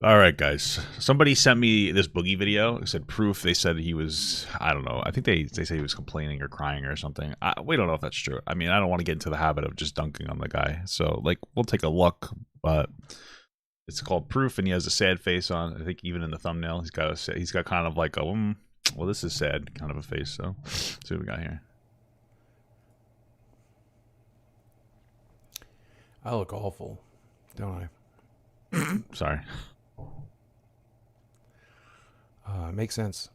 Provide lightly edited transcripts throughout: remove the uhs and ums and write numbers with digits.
All right, guys. Somebody sent me this Boogie video. It said proof. They said he was, I don't know. I think they say he was complaining or crying or something. We don't know if that's true. I mean, I don't want to get into the habit of just dunking on the guy. So, like, we'll take a look. But it's called proof, and he has a sad face on. I think even in the thumbnail, he's got kind of like a, well, this is sad kind of a face. So, let's see what we got here. I look awful, don't I? Sorry. Makes sense.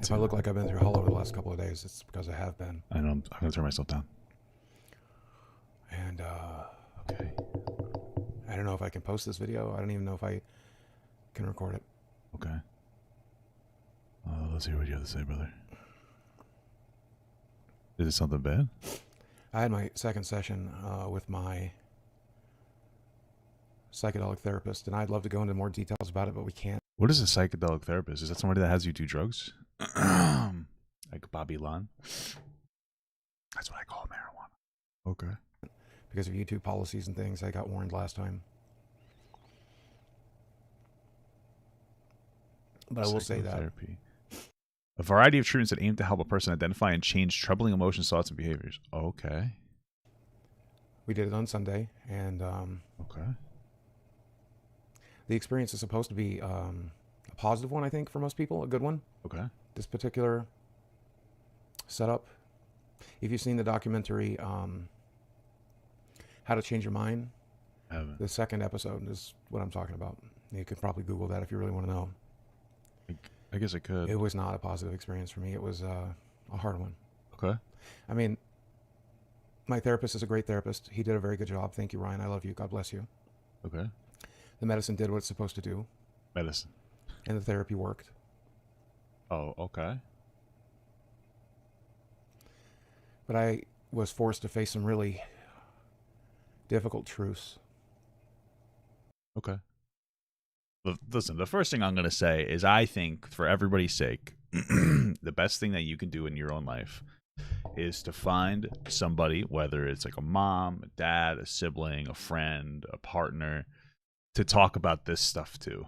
If I look like I've been through hell over the last couple of days, it's because I have been. I know. I'm gonna turn myself down. And okay. I don't know if I can post this video. I don't even know if I can record it. Okay. Let's hear what you have to say, brother. Is it something bad? I had my second session with my psychedelic therapist, and I'd love to go into more details about it, but we can't. What is a psychedelic therapist? Is that somebody that has you do drugs? Like Bobby Lon? That's what I call marijuana. Okay. Because of YouTube policies and things, I got warned last time. But I will say that. Therapy. A variety of treatments that aim to help a person identify and change troubling emotions, thoughts, and behaviors. Okay. We did it on Sunday, and okay. The experience is supposed to be a positive one, I think, for most people, a good one. Okay. This particular setup. If you've seen the documentary, How to Change Your Mind, I haven't. The second episode is what I'm talking about. You could probably Google that if you really want to know. I guess I could. It was not a positive experience for me. It was a hard one. Okay. I mean, my therapist is a great therapist. He did a very good job. Thank you, Ryan. I love you. God bless you. Okay. The medicine did what it's supposed to do. Medicine. And the therapy worked. Oh, okay. But I was forced to face some really difficult truths. Okay. Listen, the first thing I'm going to say is I think for everybody's sake, the best thing that you can do in your own life is to find somebody, whether it's like a mom, a dad, a sibling, a friend, a partner, to talk about this stuff to.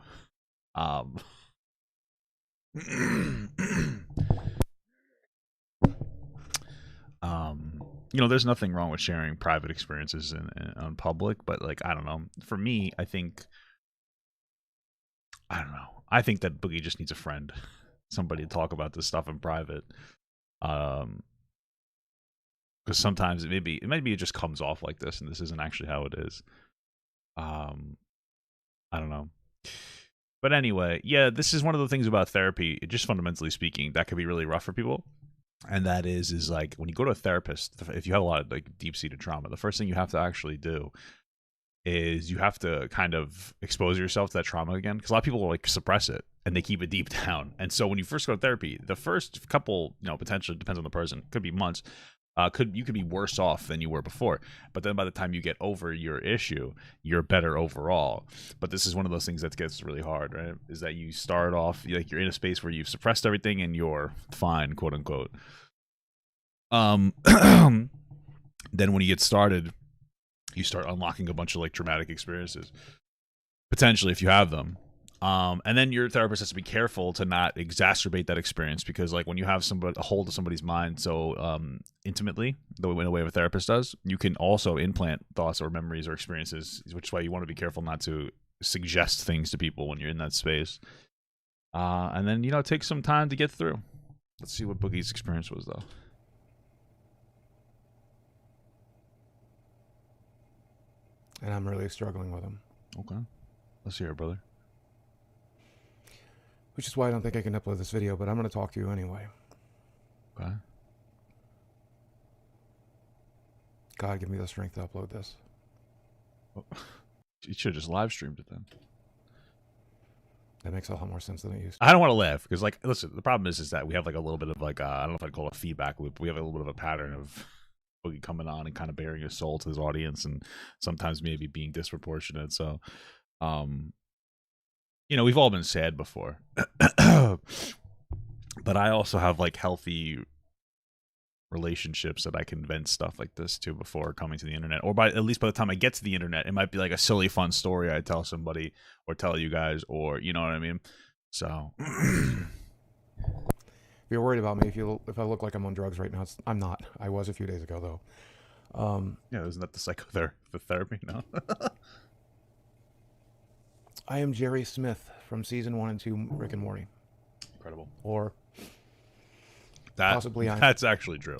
You know, there's nothing wrong with sharing private experiences on public, but like, I don't know. For me, I think that Boogie just needs a friend, somebody to talk about this stuff in private. Because sometimes maybe it just comes off like this, and this isn't actually how it is. I don't know. But anyway, yeah, this is one of the things about therapy, just fundamentally speaking, that could be really rough for people. And that is like when you go to a therapist, if you have a lot of like deep-seated trauma, the first thing you have to actually do is you have to kind of expose yourself to that trauma again, because a lot of people like suppress it and they keep it deep down. And so when you first go to therapy, the first couple, potentially depends on the person, could be months, you could be worse off than you were before. But then by the time you get over your issue, you're better overall. But this is one of those things that gets really hard, right? Is that you start off like you're in a space where you've suppressed everything and you're fine, quote unquote. Then when you get started, you start unlocking a bunch of like traumatic experiences, potentially, if you have them. And then your therapist has to be careful to not exacerbate that experience, because like when you have a hold of somebody's mind so intimately, the way a therapist does, you can also implant thoughts or memories or experiences, which is why you want to be careful not to suggest things to people when you're in that space. And then, take some time to get through. Let's see what Boogie's experience was, though. And I'm really struggling with them. Okay. Let's hear it, brother. Which is why I don't think I can upload this video, but I'm going to talk to you anyway. Okay. God, give me the strength to upload this. Well, you should have just live streamed it then. That makes a lot more sense than it used to. I don't want to laugh because, like, listen, the problem is that we have like a little bit of like, I don't know if I'd call it a feedback loop. We have a little bit of a pattern of Boogie coming on and kind of bearing his soul to his audience, and sometimes maybe being disproportionate. So, we've all been sad before, but I also have like healthy relationships that I can vent stuff like this to before coming to the internet, or at least by the time I get to the internet, it might be like a silly, fun story I tell somebody or tell you guys, or you know what I mean. So, if you're worried about me, if I look like I'm on drugs right now, I'm not. I was a few days ago though. Yeah, isn't that the therapy? No. I am Jerry Smith from season 1 and 2 Rick and Morty. Incredible. Or possibly that's actually true.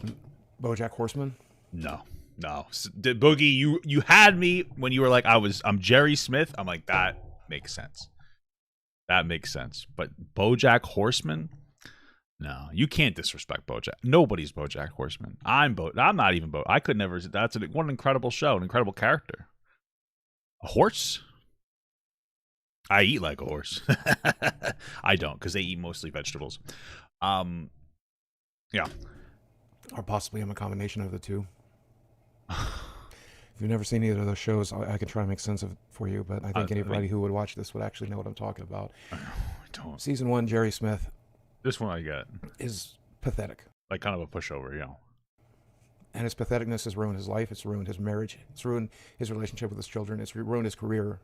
BoJack Horseman. No. Boogie, you had me when you were like, I'm Jerry Smith. I'm like, that makes sense. That makes sense. But BoJack Horseman? No, you can't disrespect BoJack. Nobody's BoJack Horseman. I'm not even Bo. I could never. That's what an incredible show, an incredible character. A horse? I eat like a horse. I don't, because they eat mostly vegetables. Yeah. Or possibly I'm a combination of the two. If you've never seen either of those shows, I can try to make sense of it for you, but I think anybody who would watch this would actually know what I'm talking about. I don't. Season 1, Jerry Smith. This one I get. Is pathetic. Like kind of a pushover, you know. And his patheticness has ruined his life. It's ruined his marriage. It's ruined his relationship with his children. It's ruined his career.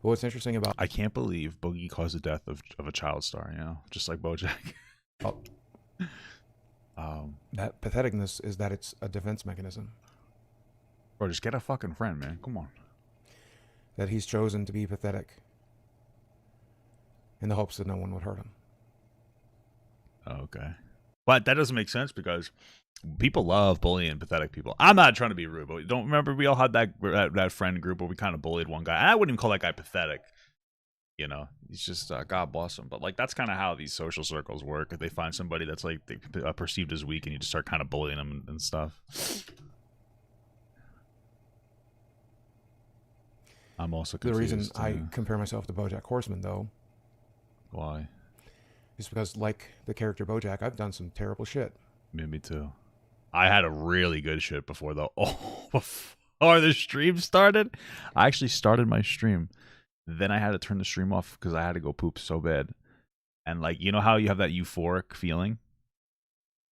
But what's interesting about... I can't believe Boogie caused the death of a child star, you know? Just like BoJack. That patheticness is that it's a defense mechanism. Bro, just get a fucking friend, man. Come on. That he's chosen to be pathetic in the hopes that no one would hurt him. Okay. But that doesn't make sense because people love bullying pathetic people. I'm not trying to be rude, but don't remember we all had that friend group where we kind of bullied one guy. And I wouldn't even call that guy pathetic. You know, he's just God bless him. But like that's kind of how these social circles work. If they find somebody that's like perceived as weak, and you just start kind of bullying them and stuff. I'm also confused. The reason I compare myself to BoJack Horseman, though, why? Is because like the character BoJack, I've done some terrible shit. Me too. I had a really good shit before before the stream started. I actually started my stream. Then I had to turn the stream off because I had to go poop so bad. And like, you know how you have that euphoric feeling?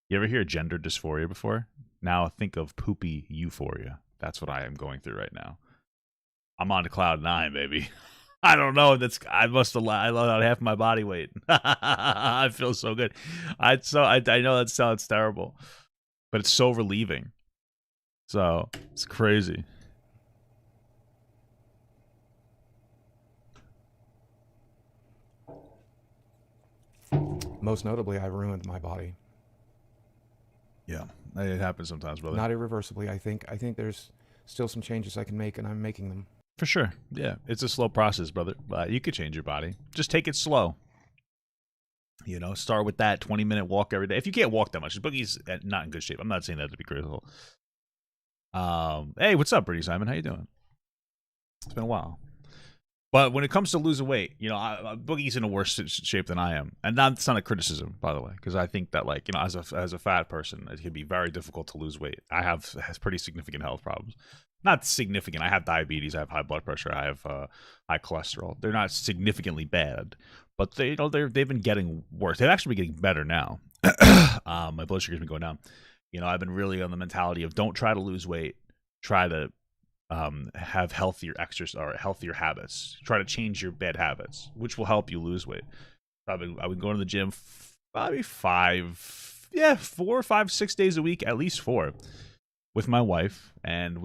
You ever hear gender dysphoria before? Now think of poopy euphoria. That's what I am going through right now. I'm on cloud 9, baby. I don't know. I must have I let out half my body weight. I feel so good. I know that sounds terrible, but it's so relieving. So it's crazy. Most notably, I ruined my body. Yeah, it happens sometimes, brother. Not irreversibly. I think there's still some changes I can make, and I'm making them. For sure. Yeah, it's a slow process, brother. But you could change your body. Just take it slow. You know, start with that 20-minute walk every day. If you can't walk that much, Boogie's not in good shape. I'm not saying that to be critical. Hey, what's up, Brady Simon? How you doing? It's been a while. But when it comes to losing weight, you know, Boogie's in a worse shape than I am. And that's not a criticism, by the way, because I think that, like, you know, as a fat person, it can be very difficult to lose weight. I have pretty significant health problems. Not significant. I have diabetes. I have high blood pressure. I have high cholesterol. They're not significantly bad, but they've been getting worse. They've actually been getting better now. My blood sugar's been going down. You know, I've been really on the mentality of don't try to lose weight. Try to have healthier exercise or healthier habits. Try to change your bad habits, which will help you lose weight. I've been going to the gym probably 4, 5, 6 days a week, at least 4. With my wife, and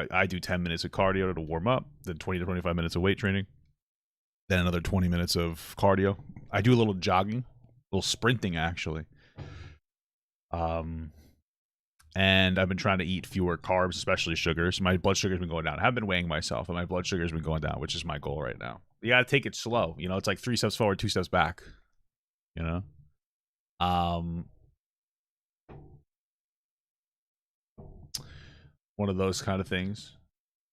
I do 10 minutes of cardio to warm up, then 20 to 25 minutes of weight training, then another 20 minutes of cardio. I do a little jogging, a little sprinting actually. And I've been trying to eat fewer carbs, especially sugars. My blood sugar's been going down. I haven't been weighing myself, and my blood sugar's been going down, which is my goal right now. You gotta take it slow. You know, it's like 3 steps forward, 2 steps back. You know? One of those kind of things,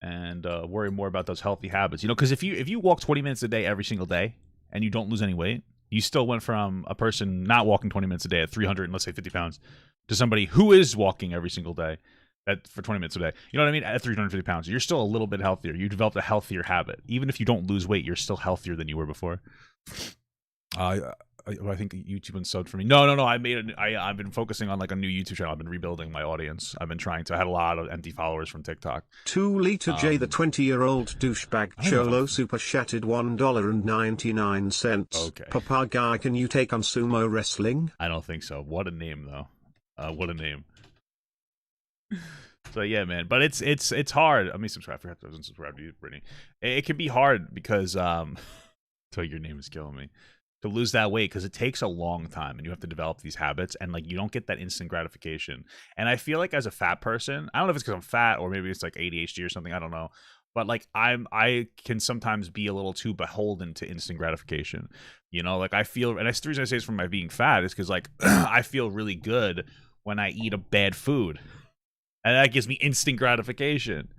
and worry more about those healthy habits. You know, because if you walk 20 minutes a day every single day and you don't lose any weight, you still went from a person not walking 20 minutes a day at 300 and let's say 50 pounds to somebody who is walking every single day for 20 minutes a day. You know what I mean? At 350 pounds, you're still a little bit healthier. You developed a healthier habit. Even if you don't lose weight, you're still healthier than you were before. I think YouTube unsubbed for me. No. I've been focusing on like a new YouTube channel. I've been rebuilding my audience. I've been trying to. I had a lot of empty followers from TikTok. 2 Liter J, the 20-year-old douchebag Cholo super chatted $1.99. Okay. Papa guy, can you take on sumo wrestling? I don't think so. What a name though. What a name. So yeah, man. But it's hard. I mean, subscribe. I forgot to subscribe to you, Brittany. It can be hard because so your name is killing me. To lose that weight, because it takes a long time and you have to develop these habits, and like you don't get that instant gratification. And I feel like as a fat person, I don't know if it's because I'm fat or maybe it's like ADHD or something, I don't know, but like I can sometimes be a little too beholden to instant gratification, you know. Like I feel, and that's the reason I say it's from my being fat, is because like I feel really good when I eat a bad food, and that gives me instant gratification.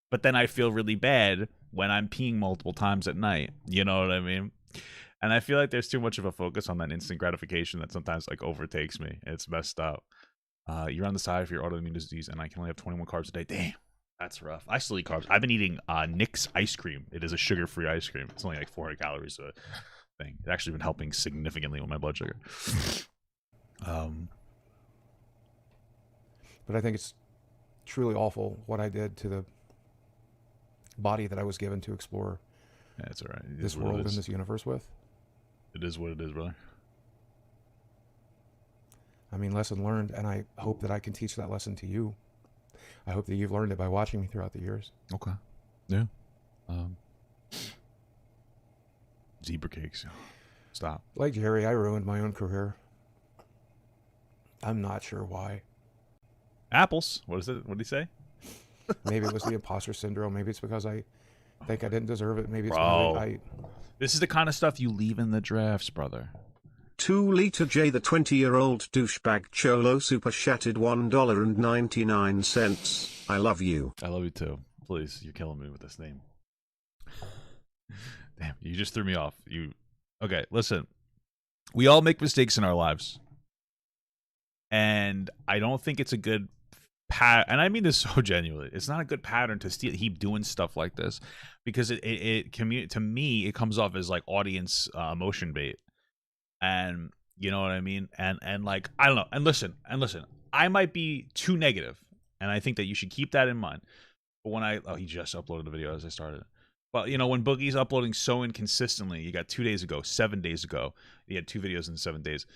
But then I feel really bad when I'm peeing multiple times at night, you know what I mean? And I feel like there's too much of a focus on that instant gratification that sometimes like overtakes me. It's messed up. You're on the side for your autoimmune disease, and I can only have 21 carbs a day. Damn, that's rough. I still eat carbs. I've been eating Nick's ice cream. It is a sugar-free ice cream. It's only like 400 calories a thing. It's actually been helping significantly with my blood sugar. But I think it's truly awful what I did to the body that I was given to explore That's all right. this world and this universe with. It is what it is, brother. I mean, lesson learned, and I hope that I can teach that lesson to you. I hope that you've learned it by watching me throughout the years. Okay. Yeah. Zebra cakes. Stop. Like Jerry, I ruined my own career. I'm not sure why. Apples. What is it? What did he say? Maybe it was the imposter syndrome. Maybe it's because I think I didn't deserve it. Maybe it's Bro. because This is the kind of stuff you leave in the drafts, brother. 2 Liter J, the 20-year-old douchebag Cholo super chatted $1.99. I love you. I love you too. Please, you're killing me with this name. Damn, you just threw me off. Okay, listen. We all make mistakes in our lives. And I don't think it's a good and I mean this so genuinely. It's not a good pattern to keep doing stuff like this, because to me it comes off as like audience emotion bait, and you know what I mean. And like I don't know. And listen. I might be too negative, and I think that you should keep that in mind. But when he just uploaded the video as I started. But you know, when Boogie's uploading so inconsistently, you got 2 days ago, 7 days ago, he had 2 videos in 7 days.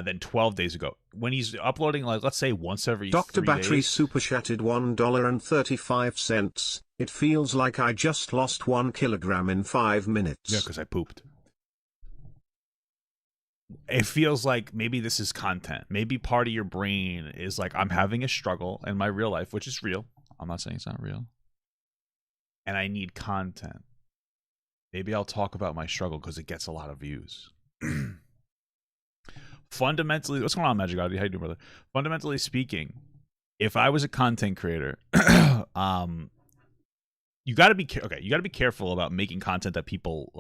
Then 12 days ago, when he's uploading, like, let's say once every Dr. 3 Battery days. super chatted $1.35. It feels like I just lost 1 kilogram in 5 minutes. Yeah, because I pooped. It feels like maybe this is content. Maybe part of your brain is like, I'm having a struggle in my real life, which is real. I'm not saying it's not real. And I need content. Maybe I'll talk about my struggle because it gets a lot of views. Fundamentally, what's going on, Magic Oddity? How you doing, brother? Fundamentally speaking, if I was a content creator, you got to be You got to be careful about making content that people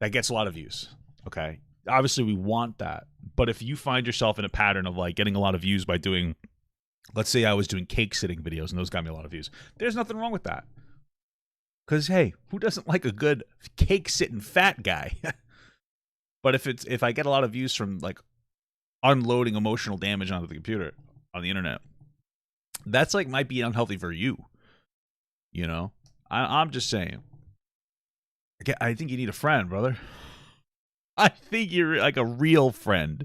that gets a lot of views. Okay, obviously we want that, but if you find yourself in a pattern of like getting a lot of views by doing, let's say I was doing cake sitting videos and those got me a lot of views, there's nothing wrong with that. Because hey, who doesn't like a good cake sitting fat guy? But if I get a lot of views from like unloading emotional damage onto the computer on the internet, that's like might be unhealthy for you. You know, I'm just saying. I think you need a friend, brother. I think you're like a real friend,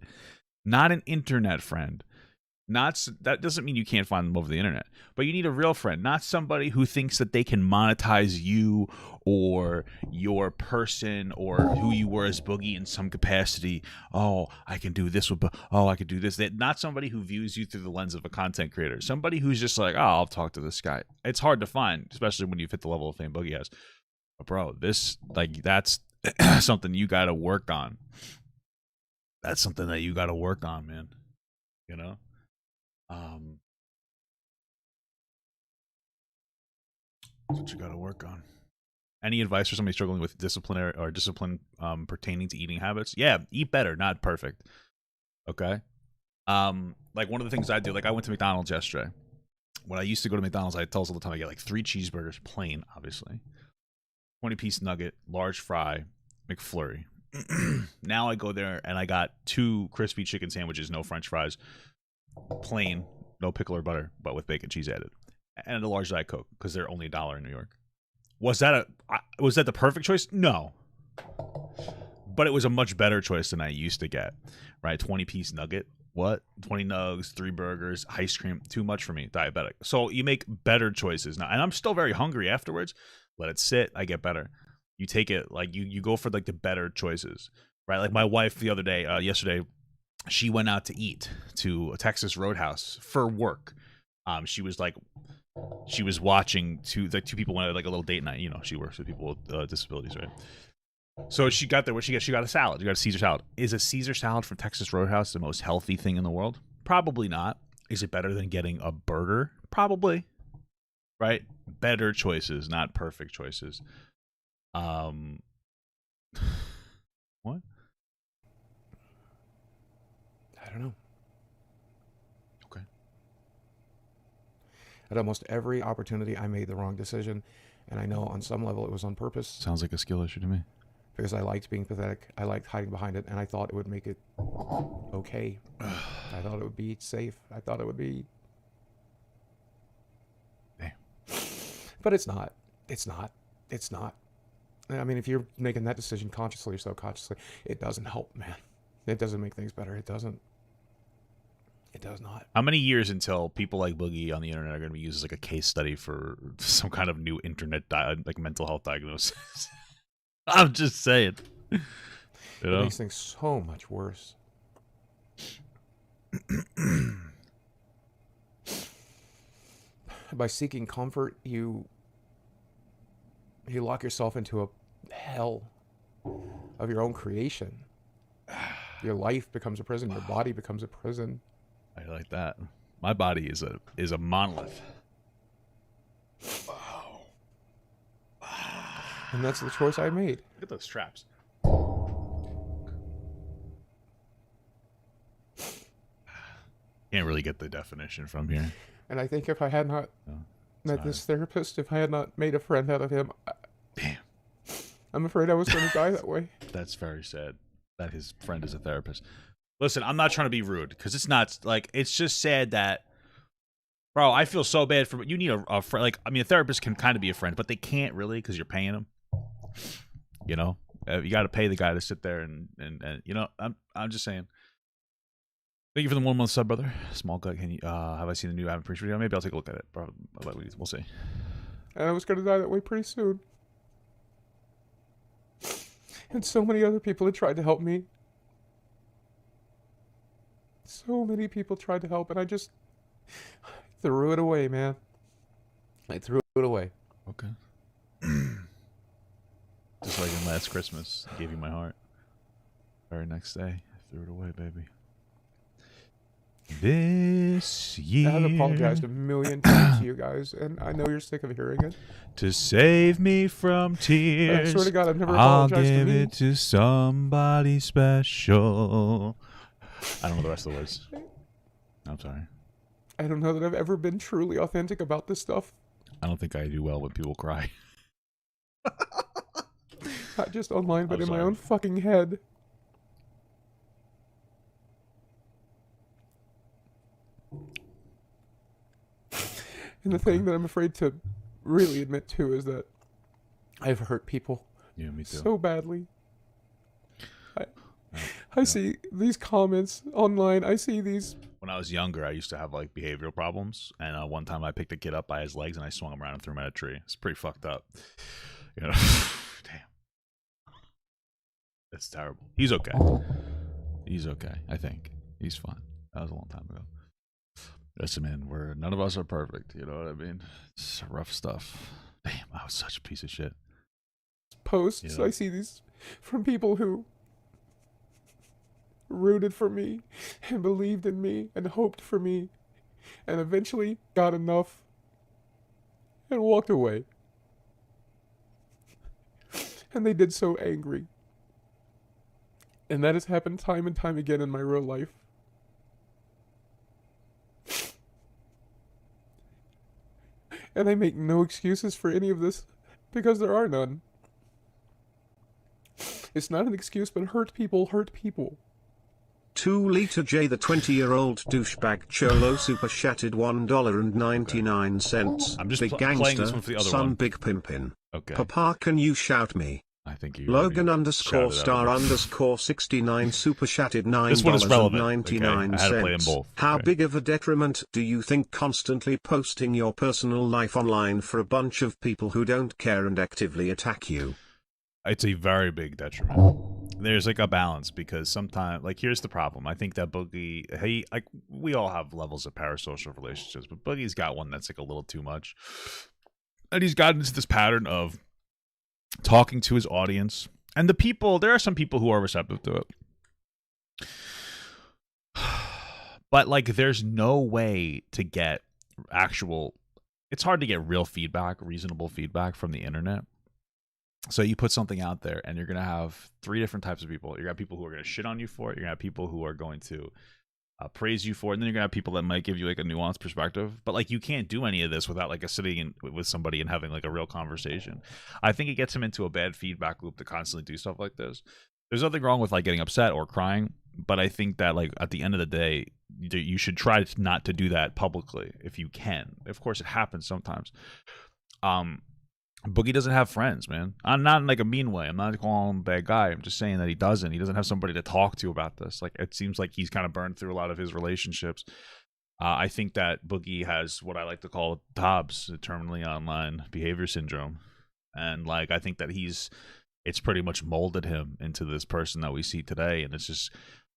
not an internet friend. That doesn't mean you can't find them over the internet, but you need a real friend, not somebody who thinks that they can monetize you or your person or who you were as Boogie in some capacity. Oh, I can do this I could do this. Not somebody who views you through the lens of a content creator. Somebody who's just like, oh, I'll talk to this guy. It's hard to find, especially when you've hit the level of fame Boogie has. But bro, that's something you got to work on. That's something that you got to work on, man. You know? That's what you got to work on. Any advice for somebody struggling with discipline pertaining to eating habits? Yeah, eat better, not perfect. Okay. Like one of the things I do, like I went to McDonald's yesterday. When I used to go to McDonald's, I tell us all the time I get like 3 cheeseburgers, plain, obviously, 20-piece nugget, large fry, McFlurry. Now I go there and I got 2 crispy chicken sandwiches, no French fries, plain, no pickle or butter, but with bacon cheese added, and a large Diet Coke because they're only $1 in New York. Was that the perfect choice? No, but it was a much better choice than I used to get. Right, 20-piece nugget. What? 20 nugs, 3 burgers, ice cream. Too much for me, diabetic. So you make better choices now, and I'm still very hungry afterwards. Let it sit. I get better. You take it like you go for like the better choices, right? Like my wife the other day, yesterday, she went out to eat to a Texas Roadhouse for work. She was watching two people went like a little date night. You know, she works with people with disabilities, right? So she got there. She got a salad. She got a Caesar salad. Is a Caesar salad from Texas Roadhouse the most healthy thing in the world? Probably not. Is it better than getting a burger? Probably. Right? Better choices, not perfect choices. What? I don't know. Okay. At almost every opportunity, I made the wrong decision, and I know on some level it was on purpose. Sounds like a skill issue to me. Because I liked being pathetic. I liked hiding behind it, and I thought it would make it okay. I thought it would be safe. I thought it would be... Damn. But it's not. It's not. It's not. I mean, if you're making that decision consciously or subconsciously, it doesn't help, man. It doesn't make things better. It doesn't. It does not. How many years until people like Boogie on the internet are going to be used as like a case study for some kind of new internet like mental health diagnosis? I'm just saying. You know? It makes things so much worse. By seeking comfort, you lock yourself into a hell of your own creation. Your life becomes a prison. Your body becomes a prison. I like that. My body is a monolith. And that's the choice I made. Look at those traps. Can't really get the definition from here. And I think if I had not met this therapist, if I had not made a friend out of him, damn, I'm afraid I was going to die that way. That's very sad that his friend is a therapist. Listen, I'm not trying to be rude because it's not like, it's just sad that, bro, I feel so bad for you. Need a friend. Like, I mean, a therapist can kind of be a friend, but they can't really because you're paying them. You know, you got to pay the guy to sit there and you know, I'm just saying. Thank you for the 1 month sub, brother. Small gut. Can you have I seen the new Haven't Preached video? Maybe I'll take a look at it. Probably, we'll see. And I was going to die that way pretty soon. And so many other people had tried to help me. So many people tried to help, and I just threw it away, man. I threw it away. Okay. Just like in last Christmas, I gave you my heart. Very next day, I threw it away, baby. This year, I have apologized a million times to you guys, and I know you're sick of hearing it. To save me from tears, I swear to God, I've never I'll apologized to give me. it to somebody special. I don't know the rest of the words. I'm sorry. I don't know that I've ever been truly authentic about this stuff. I don't think I do well when people cry. Not just online, but I'm in sorry. my own fucking head. And the thing that I'm afraid to really admit to is that I've hurt people Yeah, me too. so badly. I see these comments online. I see these. When I was younger, I used to have like behavioral problems, and one time I picked a kid up by his legs and I swung him around and threw him at a tree. It's pretty fucked up. You know, damn, that's terrible. He's okay. He's okay. I think he's fine. That was a long time ago. Listen, man, none of us are perfect. You know what I mean? It's rough stuff. Damn, I was such a piece of shit. Posts. Yeah. I see these from people who rooted for me and believed in me and hoped for me and eventually got enough and walked away. And they did so angry. And that has happened time and time again in my real life. And I make no excuses for any of this because there are none. It's not an excuse, but hurt people hurt people. 2 liter J, the 20-year-old douchebag cholo super chatted $1.99. I'm just big playing this gangster, one for the other son one. big pimpin'. Okay. Papa, can you shout me? I think you Logan already underscore shouted star out. underscore 69 super chatted $9.99. This one is relevant. Okay, I had to play them both. How Okay. big of a detriment do you think constantly posting your personal life online for a bunch of people who don't care and actively attack you? It's a very big detriment. There's like a balance, because sometimes, like, here's the problem. I think that Boogie, like, we all have levels of parasocial relationships, but Boogie's got one that's like a little too much. And he's gotten into this pattern of talking to his audience. And there are some people who are receptive to it. But, like, there's no way to get it's hard to get real feedback, reasonable feedback from the internet. So you put something out there, and you're going to have 3 different types of people. You're going to have people who are going to shit on you for it. You're going to have people who are going to praise you for it. And then you're going to have people that might give you, like, a nuanced perspective. But, like, you can't do any of this without, like, sitting with somebody and having, like, a real conversation. I think it gets him into a bad feedback loop to constantly do stuff like this. There's nothing wrong with, like, getting upset or crying. But I think that, like, at the end of the day, you should try not to do that publicly if you can. Of course, it happens sometimes. Boogie doesn't have friends, man. I'm not in like a mean way. I'm not calling him a bad guy. I'm just saying that he doesn't have somebody to talk to about this. Like, it seems like he's kind of burned through a lot of his relationships. I think that Boogie has what I like to call TOBS, terminally online behavior syndrome. And, like, I think that it's pretty much molded him into this person that we see today. And it's just,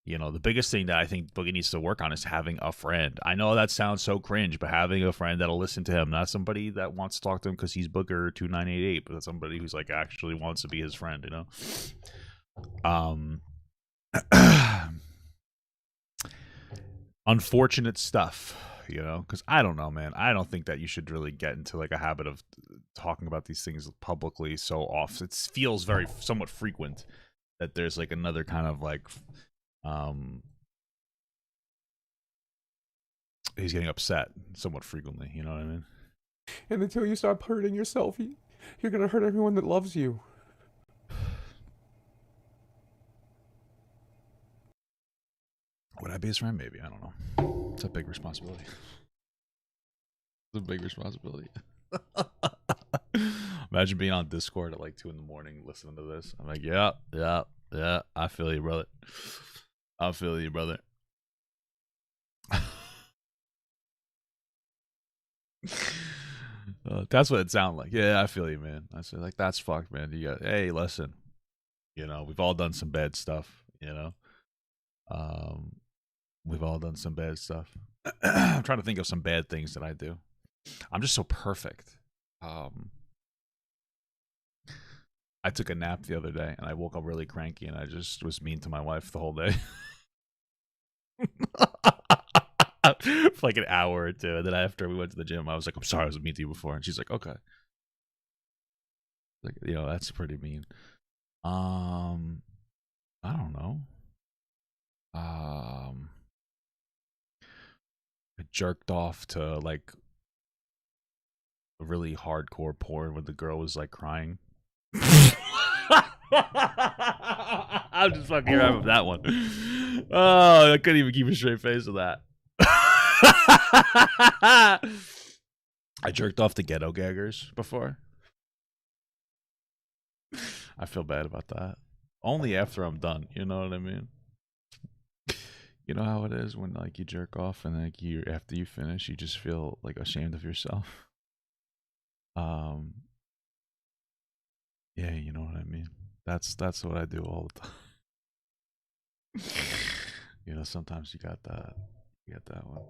you know, the biggest thing that I think Boogie needs to work on is having a friend. I know that sounds so cringe, but having a friend that'll listen to him, not somebody that wants to talk to him because he's Booger2988, but somebody who's, like, actually wants to be his friend, you know? Unfortunate stuff, you know, because I don't know, man. I don't think that you should really get into, like, a habit of talking about these things publicly so often. It feels somewhat frequent that there's, like, another kind of, like, he's getting upset somewhat frequently, you know what I mean? And until you stop hurting yourself, you're gonna hurt everyone that loves you. Would I be his friend? Maybe. I don't know. It's a big responsibility. It's a big responsibility. Imagine being on Discord at like 2 a.m. listening to this. I'm like, yeah. I feel you, brother. I feel you, brother. That's what it sounded like. Yeah, I feel you, man. I said, like, that's fucked, man. Hey, listen. You know, we've all done some bad stuff, you know? We've all done some bad stuff. I'm trying to think of some bad things that I do. I'm just so perfect. I took a nap the other day, and I woke up really cranky, and I just was mean to my wife the whole day. For like an hour or two. And then after we went to the gym, I was like, I'm sorry I was mean to you before. And she's like, okay. Like, you know, that's pretty mean. I don't know. I jerked off to like a really hardcore porn when the girl was like crying. I'm just fucking around with that one. Oh, I couldn't even keep a straight face with that. I jerked off to ghetto gaggers before. I feel bad about that. Only after I'm done, you know what I mean? You know how it is when like you jerk off and like after you finish, you just feel like ashamed of yourself. Yeah, you know what I mean. That's what I do all the time. You know, sometimes you got that one.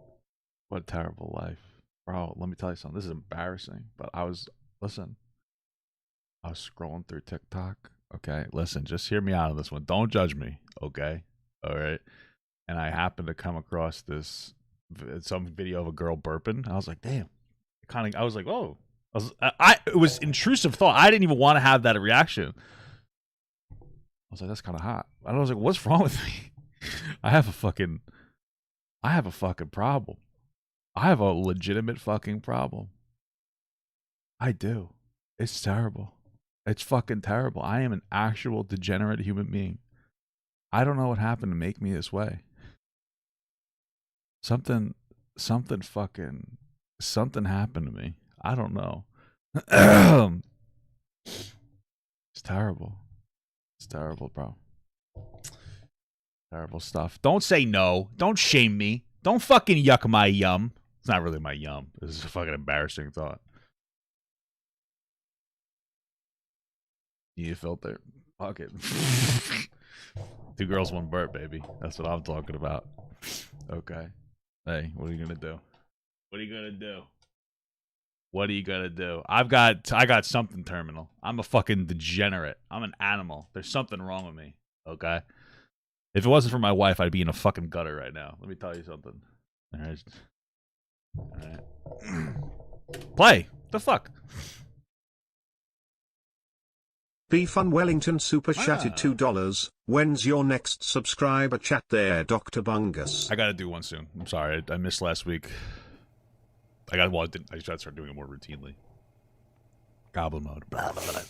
What a terrible life, bro. Let me tell you something. This is embarrassing, but I was scrolling through TikTok. Okay, listen, just hear me out on this one. Don't judge me, okay? All right. And I happened to come across some video of a girl burping. I was like, damn. I was like, whoa. It was intrusive thought. I didn't even want to have that reaction. I was like, that's kind of hot. And I was like, what's wrong with me? I have a fucking problem. I have a legitimate fucking problem. I do. It's terrible. It's fucking terrible. I am an actual degenerate human being. I don't know what happened to make me this way. Something happened to me. I don't know. It's terrible. It's terrible, bro. Terrible stuff. Don't say no. Don't shame me. Don't fucking yuck my yum. It's not really my yum. This is a fucking embarrassing thought. You filter. Fuck it. 2 girls, 1 burp, baby. That's what I'm talking about. Okay. Hey, what are you gonna do? What are you gonna do? What are you gonna do? I got something terminal. I'm a fucking degenerate. I'm an animal. There's something wrong with me. Okay? If it wasn't for my wife, I'd be in a fucking gutter right now. Let me tell you something. Alright. Play. The fuck? Be Fun Wellington super chatted $2. When's your next subscriber chat there, Dr. Bungus? I gotta do one soon. I'm sorry. I missed last week. I just gotta start doing it more routinely. Goblin mode. Blah, blah, blah.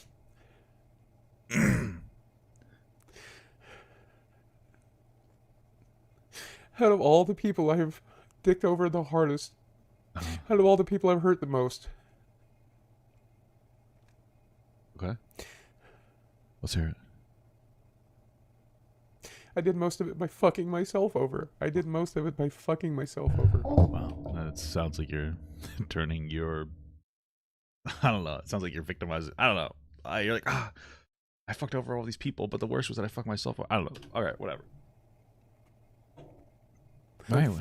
Out of all the people I've dicked over the hardest, out of all the people I've hurt the most. Okay. Let's hear it. I did most of it by fucking myself over. I did most of it by fucking myself over. Wow. That sounds like you're turning your... I don't know. It sounds like you're victimizing... I don't know. You're like, I fucked over all these people, but the worst was that I fucked myself over. I don't know. All right, whatever. Anyway.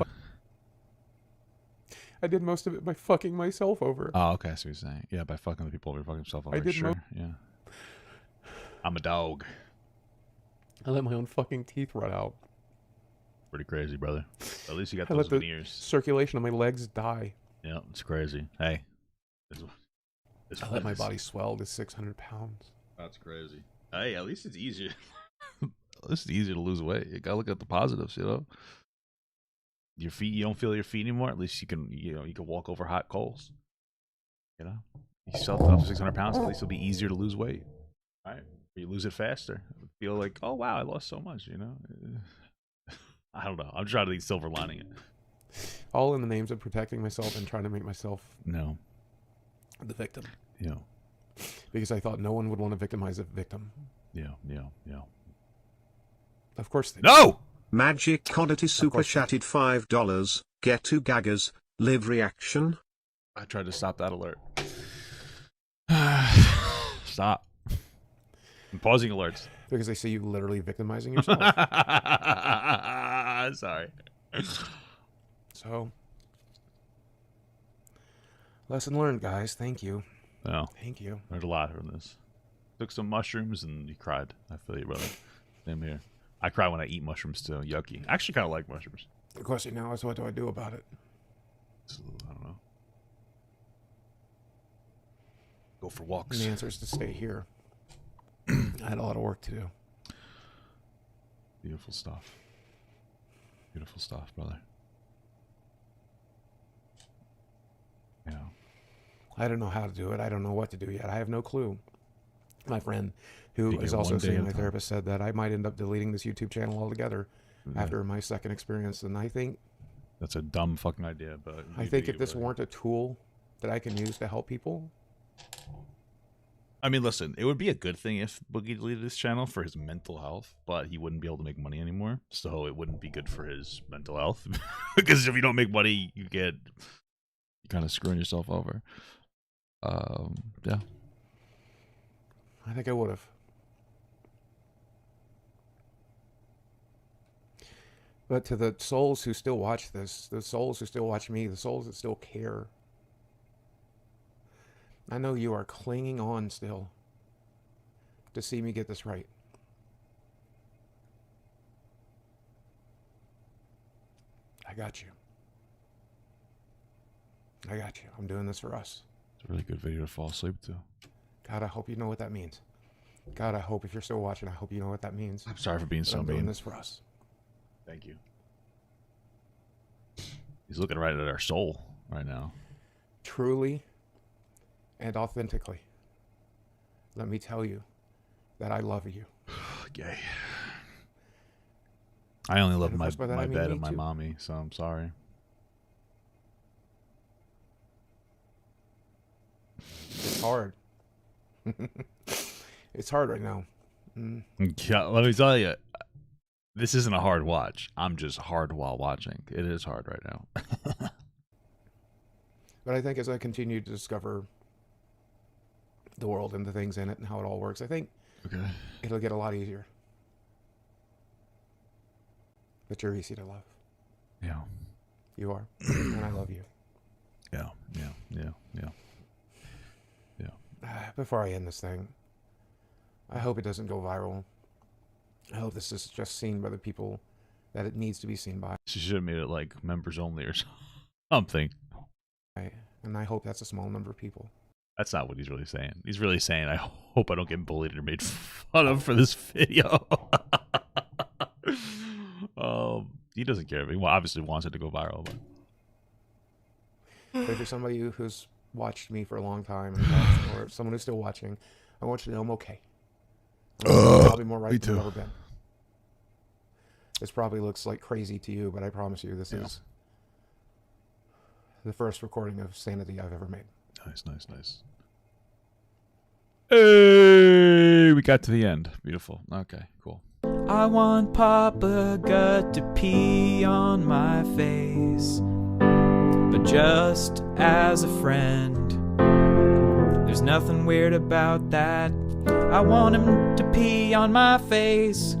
I did most of it by fucking myself over. Oh, okay. I see what you're saying. Yeah, by fucking the people over, fucking himself over. I did sure. Yeah. I'm a dog. I let my own fucking teeth run out. Pretty crazy, brother. At least you got I those let the veneers. circulation of my legs die. Yeah, it's crazy. Hey. I let my body swell to 600 pounds. That's crazy. Hey, at least it's easier. At least it's easier to lose weight. You gotta look at the positives, you know? Your feet, you don't feel your feet anymore. At least you can walk over hot coals. You know? You sell up to 600 pounds, at least it'll be easier to lose weight. Right? You lose it faster. Feel like, oh wow, I lost so much, you know? I don't know. I'm trying to be silver lining it. All in the names of protecting myself and trying to make myself the victim. Yeah. Because I thought no one would want to victimize a victim. Yeah. Of course they No! Magic Coddity super chatted $5. Get 2 gaggers. Live reaction. I tried to stop that alert. Stop. I'm pausing alerts. Because they see you literally victimizing yourself. Sorry. So, lesson learned, guys. Thank you. No. Thank you. Learned a lot from this. Took some mushrooms and you cried. I feel you, brother. Same here. I cry when I eat mushrooms too. Yucky. I actually kind of like mushrooms. The question now is, what do I do about it? I don't know. Go for walks. And the answer is to stay here. I had a lot of work to do. Beautiful stuff. Beautiful stuff, brother. Yeah. I don't know how to do it. I don't know what to do yet. I have no clue. My friend, who is also seeing my therapist, said that I might end up deleting this YouTube channel altogether after my second experience. And I think that's a dumb fucking idea, but I think if this weren't a tool that I can use to help people. I mean, listen, it would be a good thing if Boogie deleted his channel for his mental health, but he wouldn't be able to make money anymore, so it wouldn't be good for his mental health. Because if you don't make money, you kind of screwing yourself over. Yeah. I think I would have. But to the souls who still watch this, the souls who still watch me, the souls that still care, I know you are clinging on still to see me get this right. I got you. I got you. I'm doing this for us. It's a really good video to fall asleep to. God, I hope you know what that means. God, I hope if you're still watching, I hope you know what that means. I'm sorry for being so mean. I'm doing this for us. Thank you. He's looking right at our soul right now. Truly and authentically. let me tell you that I love you. Gay. I only love And of my course by that I mean bed me and my too. mommy, so I'm sorry. It's hard. It's hard right now. Yeah, let me tell you, this isn't a hard watch. I'm just hard while watching. It is hard right now. But I think as I continue to discover the world and the things in it and how it all works, I think Okay. it'll get a lot easier. But you're easy to love. Yeah. You are. And I love you. Yeah. Before I end this thing, I hope it doesn't go viral. I hope this is just seen by the people that it needs to be seen by. She should have made it like members only or something. And I hope that's a small number of people. That's not what he's really saying. He's really saying, I hope I don't get bullied or made fun of for this video. He doesn't care. He obviously wants it to go viral. But if you're somebody who's watched me for a long time, and or someone who's still watching, I want you to know I'm okay. I'm probably more right than I've ever been. This probably looks like crazy to you, but I promise you this is the first recording of sanity I've ever made. Nice. Hey, we got to the end. Beautiful. Okay, cool. I want Papa Gut to pee on my face, but just as a friend. There's nothing weird about that. I want him to pee on my face.